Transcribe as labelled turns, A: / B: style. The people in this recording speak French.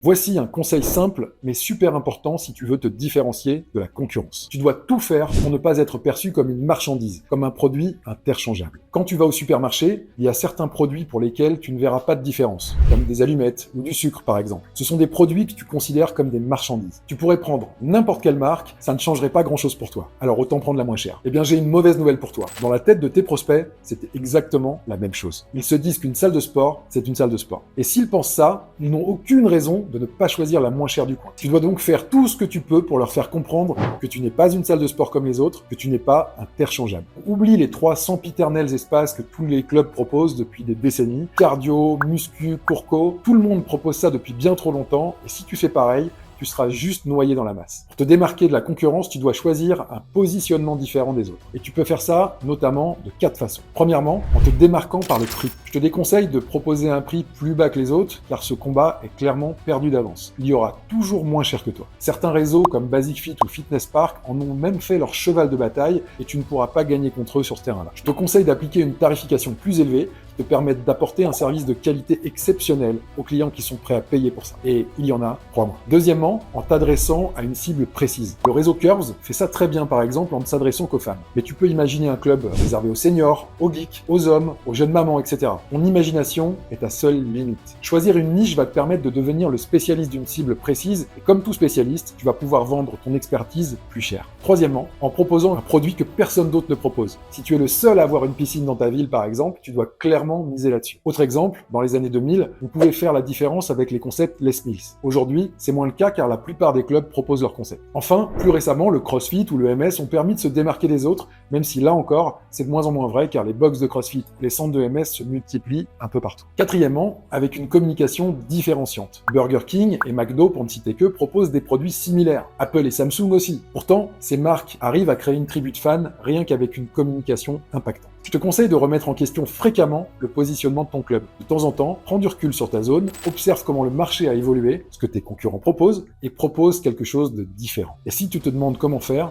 A: Voici un conseil simple, mais super important si tu veux te différencier de la concurrence. Tu dois tout faire pour ne pas être perçu comme une marchandise, comme un produit interchangeable. Quand tu vas au supermarché, il y a certains produits pour lesquels tu ne verras pas de différence, comme des allumettes ou du sucre par exemple. Ce sont des produits que tu considères comme des marchandises. Tu pourrais prendre n'importe quelle marque, ça ne changerait pas grand-chose pour toi. Alors autant prendre la moins chère. Eh bien j'ai une mauvaise nouvelle pour toi. Dans la tête de tes prospects, c'était exactement la même chose. Ils se disent qu'une salle de sport, c'est une salle de sport. Et s'ils pensent ça, ils n'ont aucune raison de ne pas choisir la moins chère du coin. Tu dois donc faire tout ce que tu peux pour leur faire comprendre que tu n'es pas une salle de sport comme les autres, que tu n'es pas interchangeable. Oublie les 3 sempiternels espaces que tous les clubs proposent depuis des décennies. Cardio, muscu, courco, tout le monde propose ça depuis bien trop longtemps, et si tu fais pareil, tu seras juste noyé dans la masse. Pour te démarquer de la concurrence, tu dois choisir un positionnement différent des autres. Et tu peux faire ça notamment de 4 façons. Premièrement, en te démarquant par le prix. Je te déconseille de proposer un prix plus bas que les autres, car ce combat est clairement perdu d'avance. Il y aura toujours moins cher que toi. Certains réseaux comme Basic Fit ou Fitness Park en ont même fait leur cheval de bataille, et tu ne pourras pas gagner contre eux sur ce terrain-là. Je te conseille d'appliquer une tarification plus élevée, te permettre d'apporter un service de qualité exceptionnel aux clients qui sont prêts à payer pour ça. Et il y en a, crois-moi. Deuxièmement, en t'adressant à une cible précise. Le réseau Curves fait ça très bien, par exemple, en ne s'adressant qu'aux femmes. Mais tu peux imaginer un club réservé aux seniors, aux geeks, aux hommes, aux jeunes mamans, etc. Ton imagination est ta seule limite. Choisir une niche va te permettre de devenir le spécialiste d'une cible précise, et comme tout spécialiste, tu vas pouvoir vendre ton expertise plus cher. Troisièmement, en proposant un produit que personne d'autre ne propose. Si tu es le seul à avoir une piscine dans ta ville, par exemple, tu dois clairement miser là-dessus. Autre exemple, dans les années 2000, vous pouvez faire la différence avec les concepts Les Mills. Aujourd'hui, c'est moins le cas car la plupart des clubs proposent leurs concepts. Enfin, plus récemment, le CrossFit ou le MS ont permis de se démarquer des autres, même si là encore, c'est de moins en moins vrai car les box de CrossFit, les centres de MS se multiplient un peu partout. Quatrièmement, avec une communication différenciante. Burger King et McDo, pour ne citer que, proposent des produits similaires. Apple et Samsung aussi. Pourtant, ces marques arrivent à créer une tribu de fans rien qu'avec une communication impactante. Je te conseille de remettre en question fréquemment le positionnement de ton club. De temps en temps, prends du recul sur ta zone, observe comment le marché a évolué, ce que tes concurrents proposent, et propose quelque chose de différent. Et si tu te demandes comment faire,